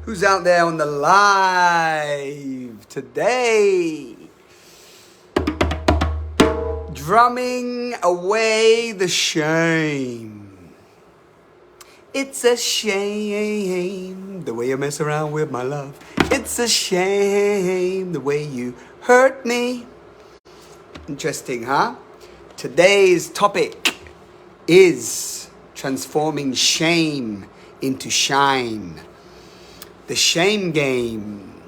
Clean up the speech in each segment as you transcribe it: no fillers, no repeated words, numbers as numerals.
Who's out there on the live today? Drumming away the shame. It's a shame the way you mess around with my love. It's a shame the way you hurt me. Interesting, huh? Today's topic is transforming shame into shine. The shame game.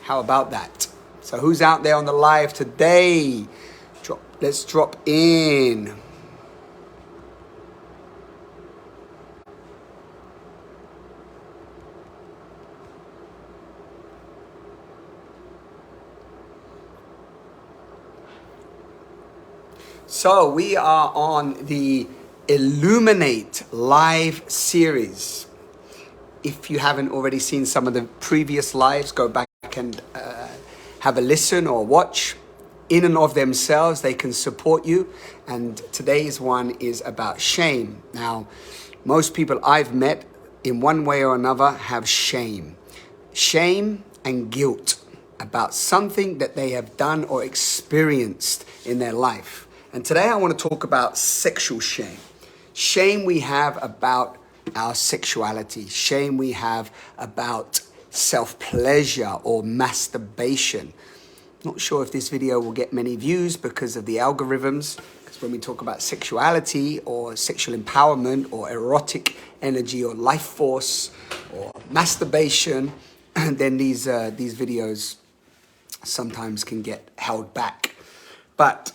How about that? So who's out there on the live today? Let's drop in. So we are on the Illuminate live series. If you haven't already seen some of the previous lives, go back and have a listen or watch. In and of themselves, they can support you. And today's one is about shame. Now, most people I've met in one way or another have shame. Shame and guilt about something that they have done or experienced in their life. And today I want to talk about sexual shame. Shame we have about our sexuality. Shame we have about self-pleasure or masturbation. Not sure if this video will get many views because of the algorithms. Because when we talk about sexuality or sexual empowerment or erotic energy or life force or masturbation, then these videos sometimes can get held back. But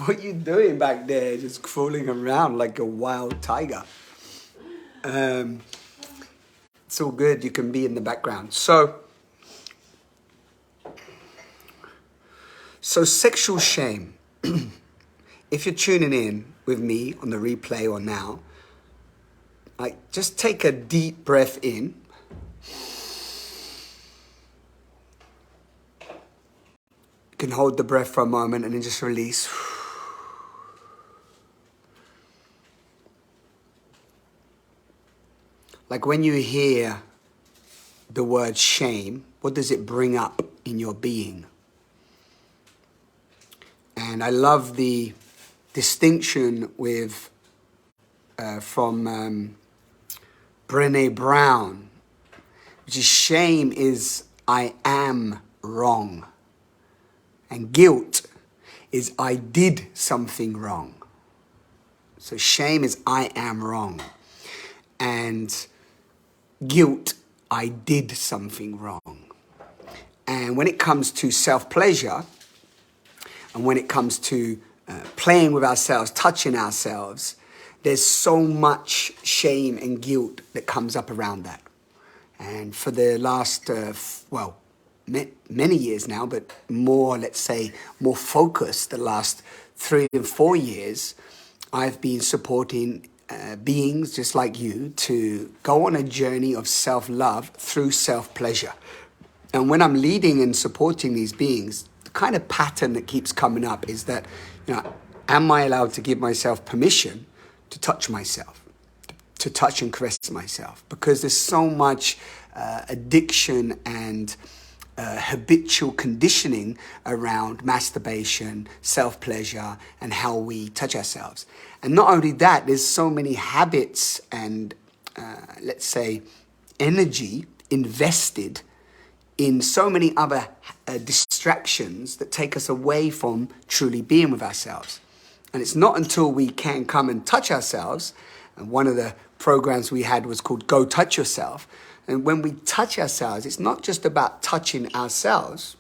what are you doing back there? Just crawling around like a wild tiger. It's all good. You can be in the background. So sexual shame. If you're tuning in with me on the replay or now, just take a deep breath in. You can hold the breath for a moment and then just release. Like when you hear the word shame, what does it bring up in your being? And I love the distinction with from Brené Brown, which is shame is I am wrong. And guilt is I did something wrong. So shame is I am wrong. And guilt, I did something wrong. And when it comes to self-pleasure, and when it comes to playing with ourselves, touching ourselves, there's so much shame and guilt that comes up around that. And for the last, many years now, but more, let's say, more focused, the last 3 and 4 years, I've been supporting beings just like you to go on a journey of self-love through self-pleasure. And when I'm leading and supporting these beings, the kind of pattern that keeps coming up is that, am I allowed to give myself permission to touch myself, to touch and caress myself? Because there's so much addiction and habitual conditioning around masturbation, self-pleasure, and how we touch ourselves. And not only that, there's so many habits and, let's say, energy invested in so many other distractions that take us away from truly being with ourselves. And it's not until we can come and touch ourselves, and one of the programs we had was called Go Touch Yourself. And when we touch ourselves, it's not just about touching ourselves,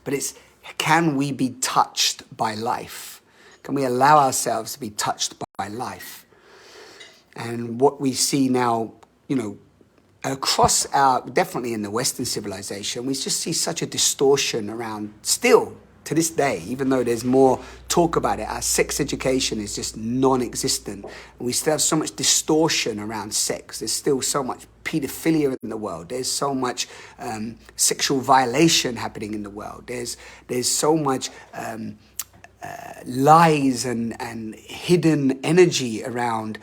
but it's, can we be touched by life? Can we allow ourselves to be touched by life? And what we see now, across definitely in the Western civilization, we just see such a distortion around still to this day, even though there's more talk about it. Our sex education is just non-existent. And we still have so much distortion around sex. There's still so much pedophilia in the world. There's so much sexual violation happening in the world. There's so much lies and hidden energy around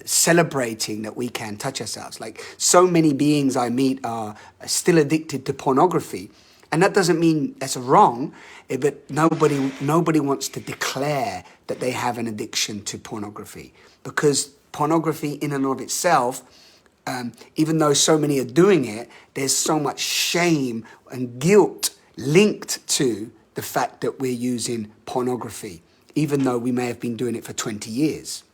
celebrating that we can touch ourselves. Like so many beings I meet are still addicted to pornography. And that doesn't mean that's wrong, but nobody wants to declare that they have an addiction to pornography. Because pornography in and of itself, even though so many are doing it, there's so much shame and guilt linked to the fact that we're using pornography, even though we may have been doing it for 20 years.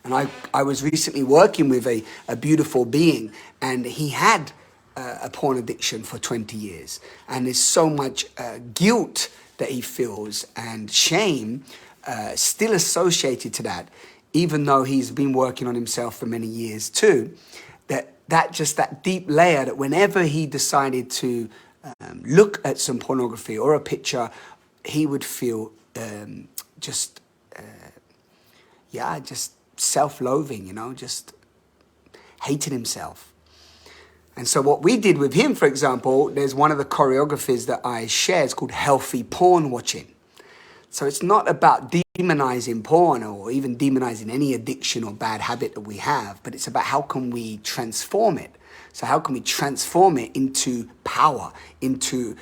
And I was recently working with a beautiful being, and he had a porn addiction for 20 years. And there's so much guilt that he feels and shame still associated to that, even though he's been working on himself for many years too, that deep layer that whenever he decided to look at some pornography or a picture, he would feel just self-loathing, just hating himself. And so what we did with him, for example, there's one of the choreographies that I share, it's called healthy porn watching. So it's not about demonizing porn or even demonizing any addiction or bad habit that we have, but it's about how can we transform it. So how can we transform it into power, into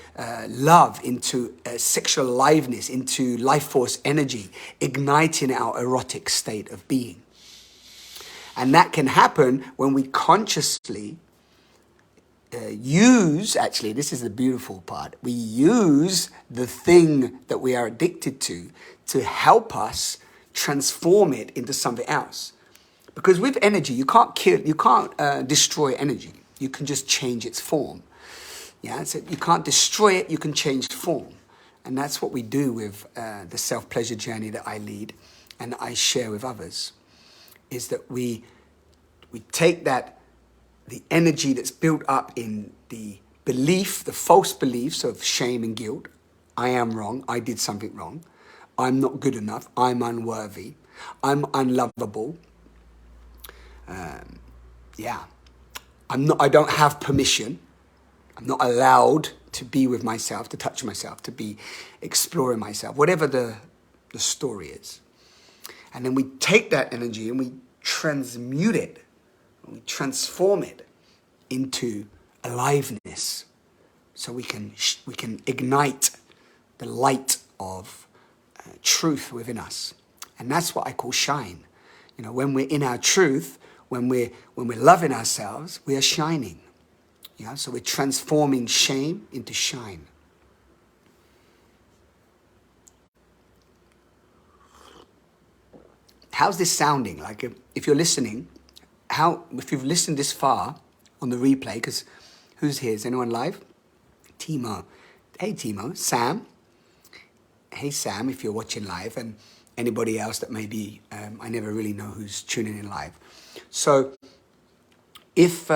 love, into sexual aliveness, into life force energy, igniting our erotic state of being. And that can happen when we consciously actually, this is the beautiful part, we use the thing that we are addicted to help us transform it into something else. Because with energy, you can't destroy energy. You can just change its form. Yeah, so you can't destroy it, you can change form. And that's what we do with the self-pleasure journey that I lead and I share with others, is that we take the energy that's built up in the belief, the false beliefs of shame and guilt. I am wrong, I did something wrong. I'm not good enough, I'm unworthy, I'm unlovable. I don't have permission. I'm not allowed to be with myself, to touch myself, to be exploring myself, whatever the story is. And then we take that energy and we transmute it, and we transform it into aliveness. So we can ignite the light of truth within us. And that's what I call shine. When we're in our truth, when we're loving ourselves, we are shining. Yeah, so we're transforming shame into shine. How's this sounding? Like if you're listening, if you've listened this far on the replay, because who's here? Is anyone live? Timo. Hey Timo. Sam. Hey Sam, if you're watching live, and anybody else that maybe, I never really know who's tuning in live. So if,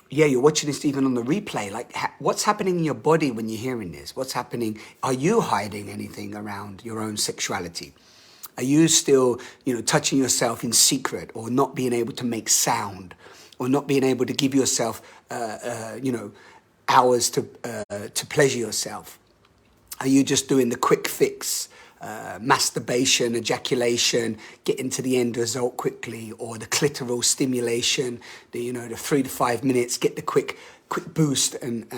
you're watching this even on the replay, like what's happening in your body when you're hearing this? What's happening? Are you hiding anything around your own sexuality? Are you still, touching yourself in secret, or not being able to make sound, or not being able to give yourself, hours to pleasure yourself? Are you just doing the quick fix, masturbation, ejaculation, getting to the end result quickly, or the clitoral stimulation, the 3 to 5 minutes, get the quick boost and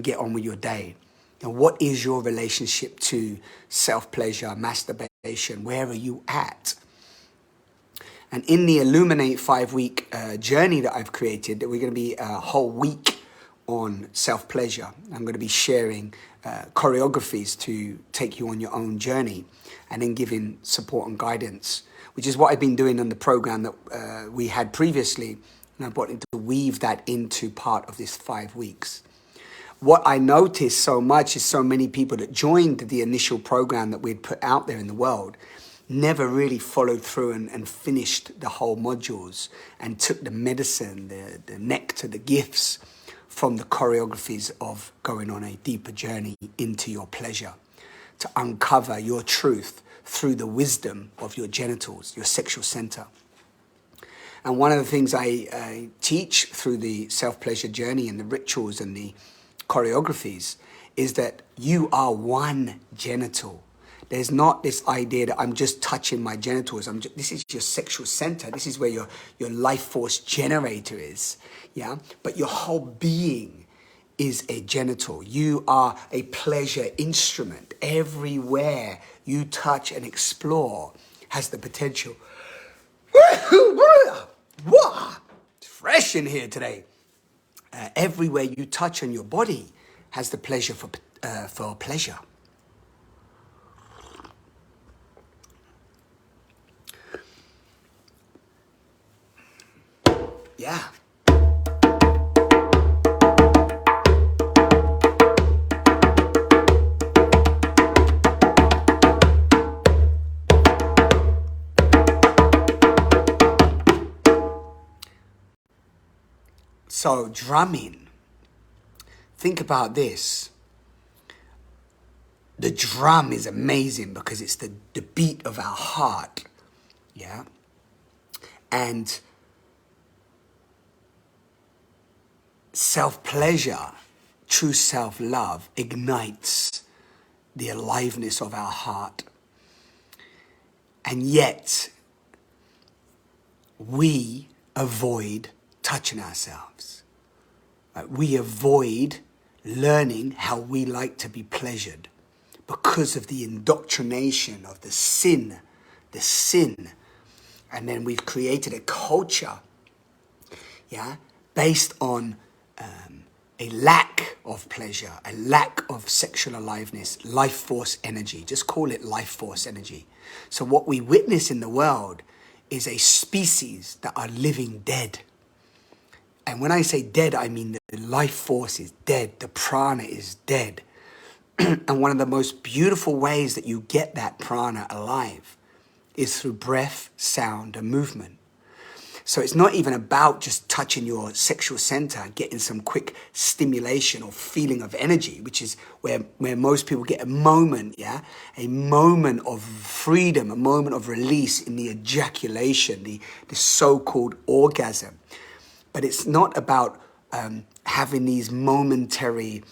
get on with your day? And what is your relationship to self-pleasure, masturbation? Where are you at? And in the Illuminate 5-week journey that I've created, that we're going to be a whole week on self-pleasure. I'm going to be sharing choreographies to take you on your own journey, and then giving support and guidance, which is what I've been doing on the program that we had previously. And I've wanted to weave that into part of this 5 weeks. What I noticed so much is so many people that joined the initial program that we'd put out there in the world never really followed through and finished the whole modules and took the medicine, the nectar, the gifts from the choreographies of going on a deeper journey into your pleasure, to uncover your truth through the wisdom of your genitals, your sexual center. And one of the things I teach through the self-pleasure journey and the rituals and the choreographies is that you are one genital. There's not this idea that I'm just touching my genitals. This is your sexual center. This is where your life force generator is. Yeah. But your whole being is a genital. You are a pleasure instrument. Everywhere you touch and explore has the potential. It's fresh in here today. Everywhere you touch on your body has the pleasure for pleasure. Yeah. So drumming, think about this. The drum is amazing because it's the beat of our heart, yeah? And self-pleasure, true self-love ignites the aliveness of our heart. And yet, we avoid touching ourselves. We avoid learning how we like to be pleasured because of the indoctrination of the sin. And then we've created a culture, yeah, based on a lack of pleasure, a lack of sexual aliveness, life force energy. Just call it life force energy. So what we witness in the world is a species that are living dead. And when I say dead, I mean the life force is dead. The prana is dead. And one of the most beautiful ways that you get that prana alive is through breath, sound, and movement. So it's not even about just touching your sexual center, getting some quick stimulation or feeling of energy, which is where most people get a moment, yeah? A moment of freedom, a moment of release in the ejaculation, the so-called orgasm. But it's not about having these momentary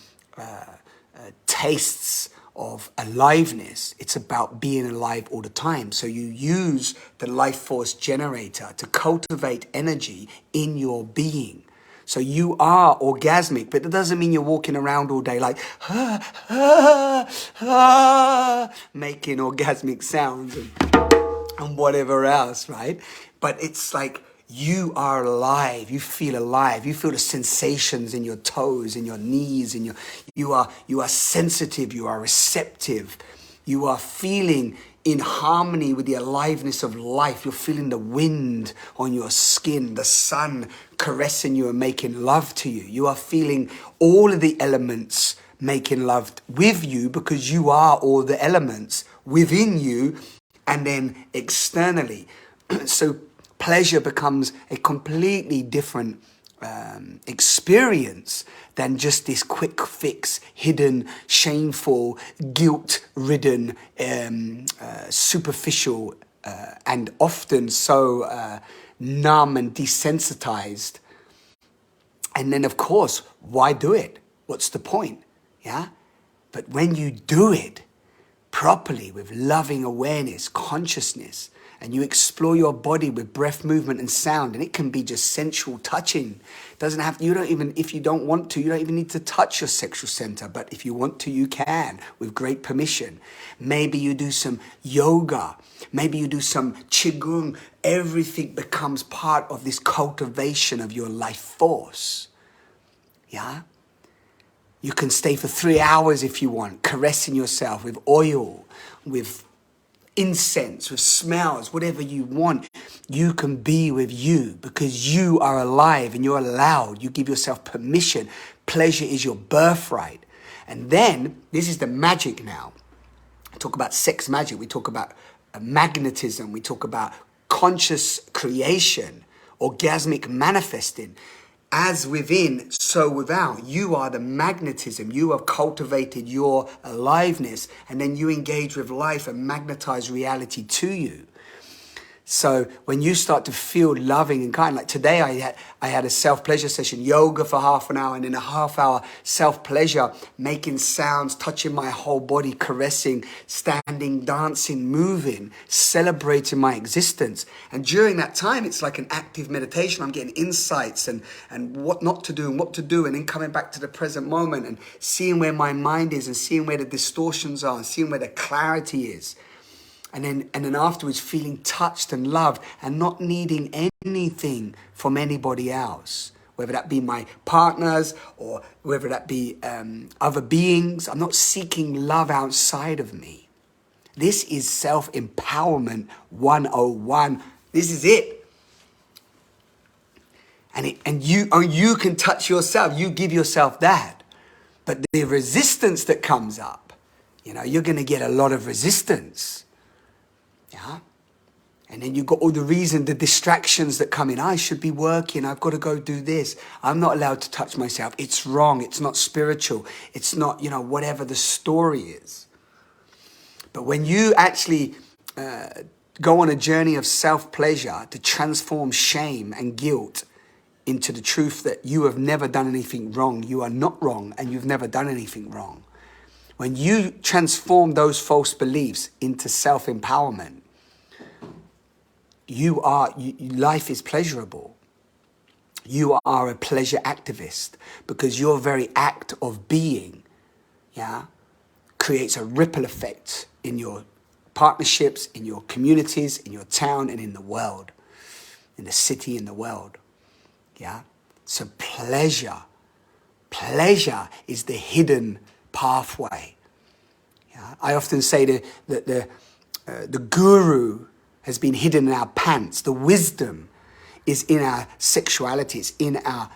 tastes of aliveness. It's about being alive all the time. So you use the life force generator to cultivate energy in your being. So you are orgasmic, but it doesn't mean you're walking around all day like, making orgasmic sounds and whatever else, right? But it's like, you are alive. You feel alive. You feel the sensations in your toes, in your knees, you are sensitive. You are receptive. You are feeling in harmony with the aliveness of life. You're feeling the wind on your skin, the sun caressing you and making love to you. You are feeling all of the elements making love with you because you are all the elements within you and then externally. So pleasure becomes a completely different experience than just this quick fix, hidden, shameful, guilt-ridden, superficial, and often so numb and desensitized. And then, of course, why do it? What's the point? Yeah? But when you do it properly with loving awareness, consciousness, and you explore your body with breath, movement, and sound, and it can be just sensual touching. Doesn't have, you don't even, if you don't want to, you don't even need to touch your sexual center, but if you want to, you can, with great permission. Maybe you do some yoga, maybe you do some qigong. Everything becomes part of this cultivation of your life force. Yeah? You can stay for 3 hours if you want, caressing yourself with oil, with incense, with smells, whatever you want. You can be with you because you are alive and you're allowed. You give yourself permission. Pleasure is your birthright. And then, this is the magic now. We talk about sex magic. We talk about magnetism. We talk about conscious creation, orgasmic manifesting. As within, so without. You are the magnetism. You have cultivated your aliveness, and then you engage with life and magnetize reality to you. So when you start to feel loving and kind, like today I had a self-pleasure session, yoga for half an hour, and then a half hour self-pleasure, making sounds, touching my whole body, caressing, standing, dancing, moving, celebrating my existence. And during that time, it's like an active meditation. I'm getting insights and what not to do and what to do, and then coming back to the present moment and seeing where my mind is and seeing where the distortions are and seeing where the clarity is. And then afterwards feeling touched and loved and not needing anything from anybody else, whether that be my partners or whether that be other beings. I'm not seeking love outside of me. This is self-empowerment 101. This is it. And you can touch yourself. You give yourself that. But the resistance that comes up, you're going to get a lot of resistance. Yeah. And then you've got all the distractions that come in. I should be working. I've got to go do this. I'm not allowed to touch myself. It's wrong. It's not spiritual. It's not, whatever the story is. But when you actually go on a journey of self-pleasure to transform shame and guilt into the truth that you have never done anything wrong, you are not wrong, and you've never done anything wrong. When you transform those false beliefs into self-empowerment, life is pleasurable. You are a pleasure activist because your very act of being, creates a ripple effect in your partnerships, in your communities, in your town, and in the world, in the city, in the world. Yeah. So pleasure is the hidden pathway. Yeah? I often say that the guru has been hidden in our pants. The wisdom is in our sexuality. It's in our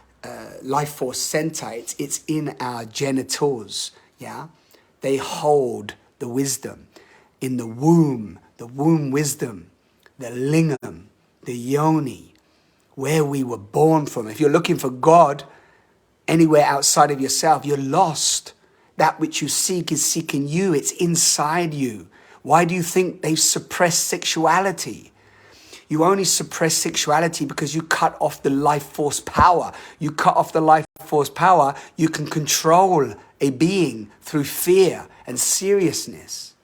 life force center. It's in our genitals. Yeah, they hold the wisdom in the womb wisdom, the lingam, the yoni, where we were born from. If you're looking for God anywhere outside of yourself, you're lost. That which you seek is seeking you. It's inside you. Why do you think they suppress sexuality? You only suppress sexuality because you cut off the life force power. You cut off the life force power, you can control a being through fear and seriousness.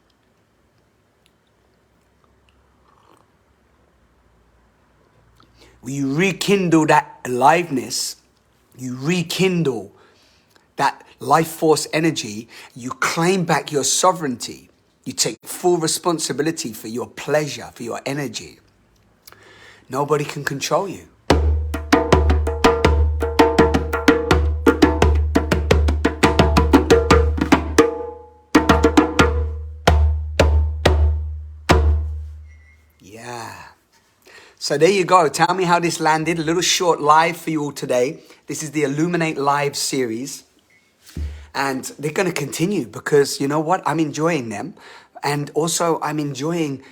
When you rekindle that aliveness, you rekindle that life force energy, you claim back your sovereignty. You take full responsibility for your pleasure, for your energy. Nobody can control you. Yeah. So there you go. Tell me how this landed. A little short live for you all today. This is the Illuminate live series. And they're going to continue because you know what? I'm enjoying them. And also I'm enjoying,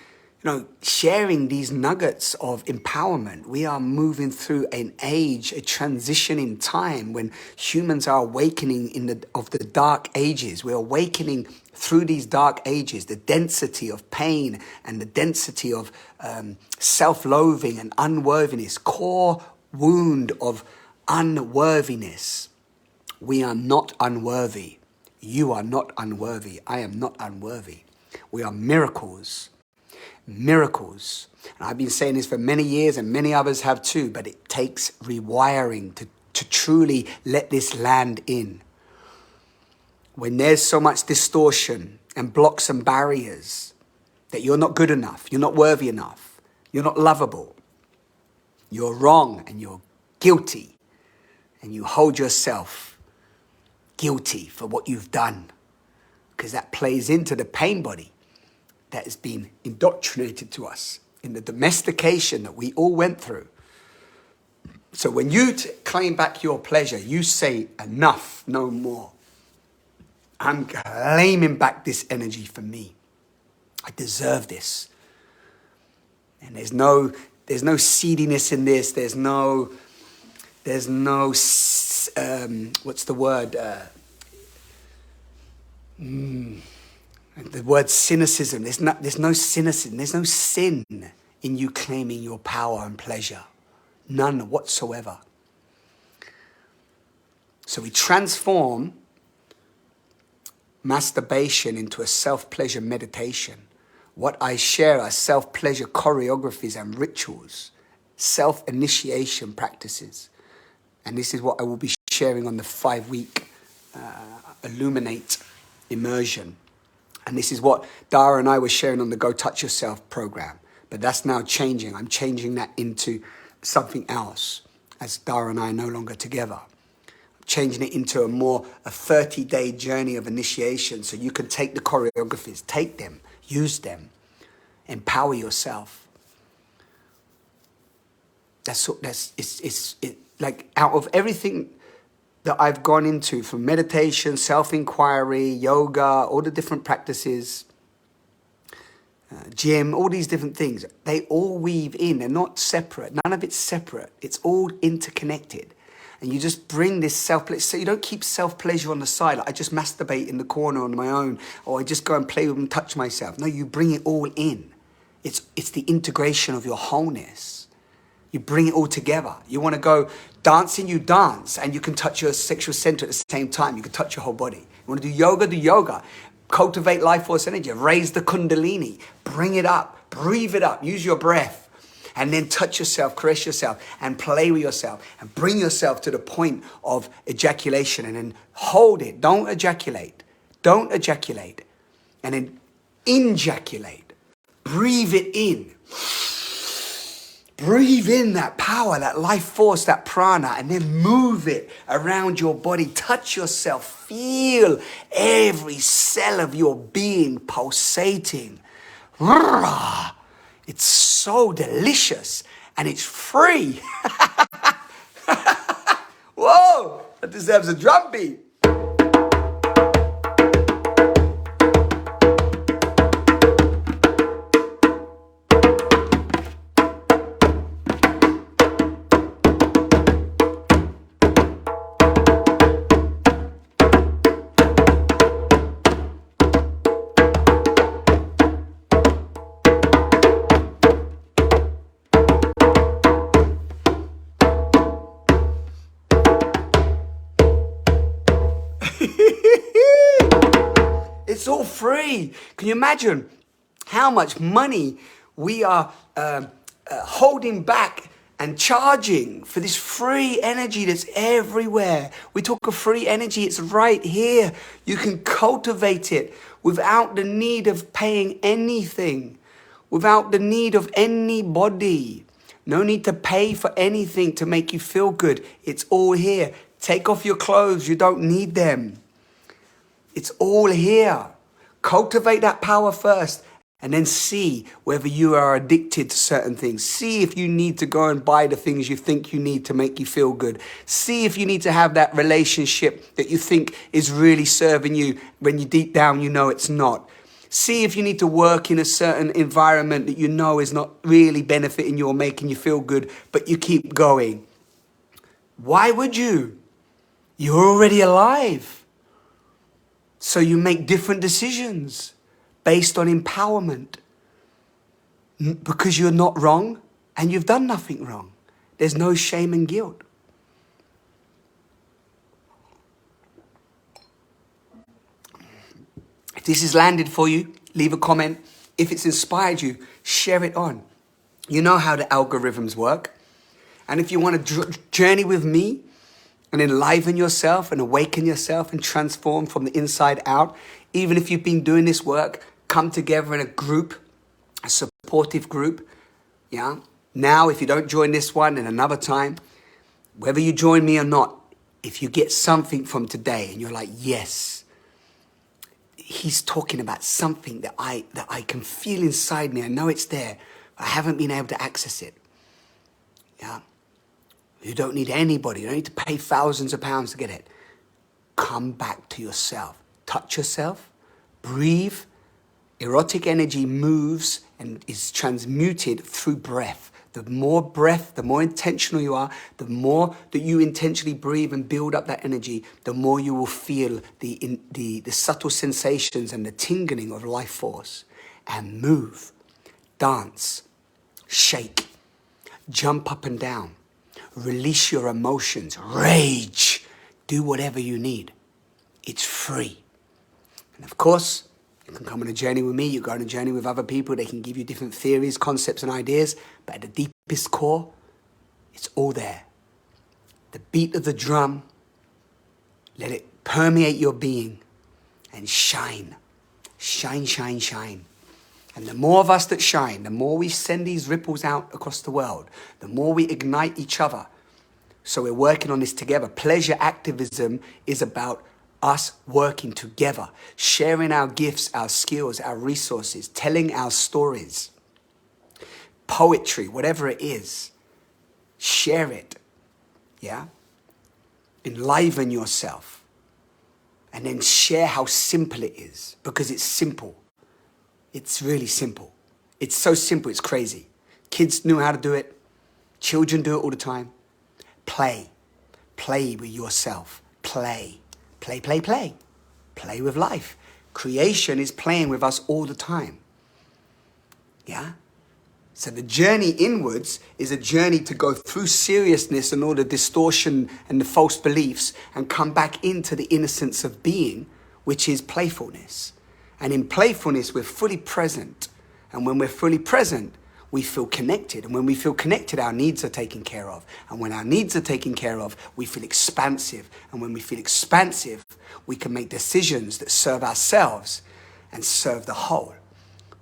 sharing these nuggets of empowerment. We are moving through an age, a transition in time when humans are awakening of the dark ages. We're awakening through these dark ages, the density of pain and the density of self-loathing and unworthiness, core wound of unworthiness. We are not unworthy. You are not unworthy. I am not unworthy. We are miracles. Miracles. And I've been saying this for many years and many others have too, but it takes rewiring to truly let this land in. When there's so much distortion and blocks and barriers that you're not good enough, you're not worthy enough, you're not lovable, you're wrong and you're guilty, and you hold yourself guilty for what you've done, because that plays into the pain body that has been indoctrinated to us in the domestication that we all went through. So when you claim back your pleasure, you say enough, no more. I'm claiming back this energy for me. I deserve this. And there's no seediness in this. There's no what's the word? The word cynicism. There's no cynicism. There's no sin in you claiming your power and pleasure. None whatsoever. So we transform masturbation into a self-pleasure meditation. What I share are self-pleasure choreographies and rituals, self-initiation practices. And this is what I will be sharing on the 5-week Illuminate immersion. And this is what Dara and I were sharing on the Go Touch Yourself program. But that's now changing. I'm changing that into something else as Dara and I are no longer together. Changing it into a 30-day journey of initiation, so you can take the choreographies, take them, use them, empower yourself. It's like out of everything that I've gone into, from meditation, self-inquiry, yoga, all the different practices, gym, all these different things, they all weave in. They're not separate. None of it's separate. It's all interconnected. And you just bring this self-pleasure. So you don't keep self-pleasure on the side. Like I just masturbate in the corner on my own, or I just go and play with and touch myself. No, you bring it all in. It's the integration of your wholeness. You bring it all together. You want to go dancing, you dance, and you can touch your sexual center at the same time. You can touch your whole body. You want to do yoga, do yoga. Cultivate life force energy. Raise the kundalini. Bring it up. Breathe it up. Use your breath. And then touch yourself, caress yourself, and play with yourself, and bring yourself to the point of ejaculation, and then hold it. Don't ejaculate. Don't ejaculate. And then injaculate. Breathe it in. Breathe in that power, that life force, that prana, and then move it around your body. Touch yourself. Feel every cell of your being pulsating. It's so delicious, and it's free. Whoa, that deserves a drum beat. It's all free. Can you imagine how much money we are holding back and charging for this free energy that's everywhere? We talk of free energy, it's right here. You can cultivate it without the need of paying anything, without the need of anybody. No need to pay for anything to make you feel good. It's all here. Take off your clothes, you don't need them. It's all here. Cultivate that power first, and then see whether you are addicted to certain things. See if you need to go and buy the things you think you need to make you feel good. See if you need to have that relationship that you think is really serving you when you deep down you know it's not. See if you need to work in a certain environment that you know is not really benefiting you or making you feel good, but you keep going. Why would you? You're already alive. So you make different decisions based on empowerment, because you're not wrong and you've done nothing wrong. There's no shame and guilt. If this has landed for you, leave a comment. If it's inspired you, share it on. You know how the algorithms work. And if you want to journey with me and enliven yourself and awaken yourself and transform from the inside out, even if you've been doing this work, come together in a group, a supportive group. Yeah. Now, if you don't join this one, in another time, whether you join me or not, if you get something from today and you're like, yes, he's talking about something that I can feel inside me. I know it's there. I haven't been able to access it. Yeah. You don't need anybody. You don't need to pay thousands of pounds to get it. Come back to yourself. Touch yourself. Breathe. Erotic energy moves and is transmuted through breath. The more breath, the more intentional you are, the more that you intentionally breathe and build up that energy, the more you will feel the subtle sensations and the tingling of life force. And move, dance, shake, jump up and down, release your emotions, rage, do whatever you need. It's free. And of course, you can come on a journey with me, you go on a journey with other people, they can give you different theories, concepts and ideas, but at the deepest core, it's all there. The beat of the drum, let it permeate your being and shine. Shine, shine, shine. And the more of us that shine, the more we send these ripples out across the world, the more we ignite each other. So we're working on this together. Pleasure activism is about us working together, sharing our gifts, our skills, our resources, telling our stories. Poetry, whatever it is, share it. Yeah? Enliven yourself. And then share how simple it is, because it's simple. It's really simple. It's so simple, it's crazy. Kids knew how to do it. Children do it all the time. Play. Play with yourself. Play. Play, play, play. Play with life. Creation is playing with us all the time. Yeah? So the journey inwards is a journey to go through seriousness and all the distortion and the false beliefs and come back into the innocence of being, which is playfulness. And in playfulness, we're fully present. And when we're fully present, we feel connected. And when we feel connected, our needs are taken care of. And when our needs are taken care of, we feel expansive. And when we feel expansive, we can make decisions that serve ourselves and serve the whole.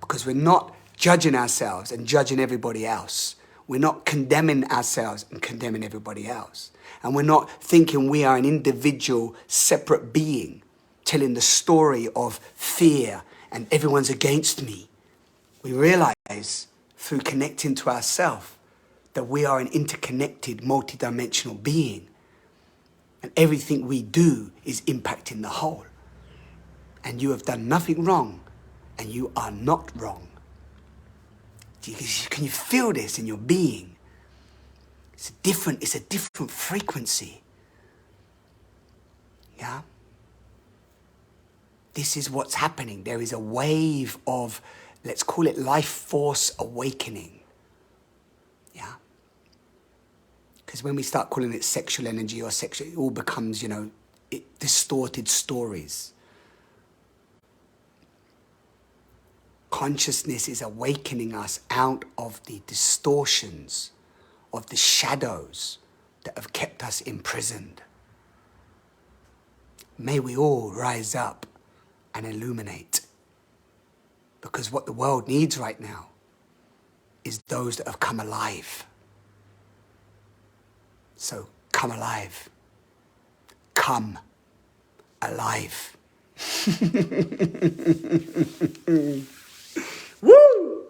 Because we're not judging ourselves and judging everybody else. We're not condemning ourselves and condemning everybody else. And we're not thinking we are an individual, separate being, telling the story of fear and everyone's against me. We realize through connecting to ourselves that we are an interconnected, multidimensional being. And everything we do is impacting the whole. And you have done nothing wrong, and you are not wrong. Can you feel this in your being? It's a different frequency. Yeah? This is what's happening. There is a wave of, let's call it life force awakening. Yeah? Because when we start calling it sexual energy or sexual, it all becomes, distorted stories. Consciousness is awakening us out of the distortions, of the shadows that have kept us imprisoned. May we all rise up and illuminate. Because what the world needs right now is those that have come alive. So come alive. Come alive. Woo!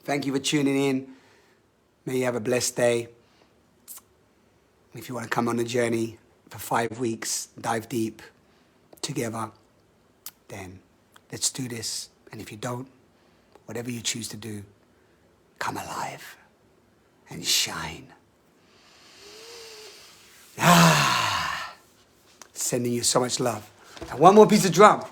Thank you for tuning in. May you have a blessed day. If you want to come on a journey for 5 weeks, dive deep together, then let's do this. And if you don't, whatever you choose to do, come alive and shine. Sending you so much love. And one more piece of drum.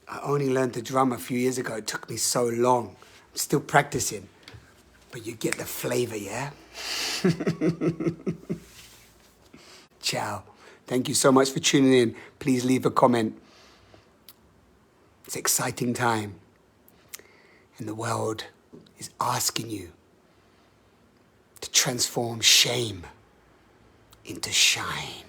I only learned to drum a few years ago. It took me so long. I'm still practicing. But you get the flavor, yeah? Ciao. Thank you so much for tuning in. Please leave a comment. It's an exciting time. And the world is asking you to transform shame into shine.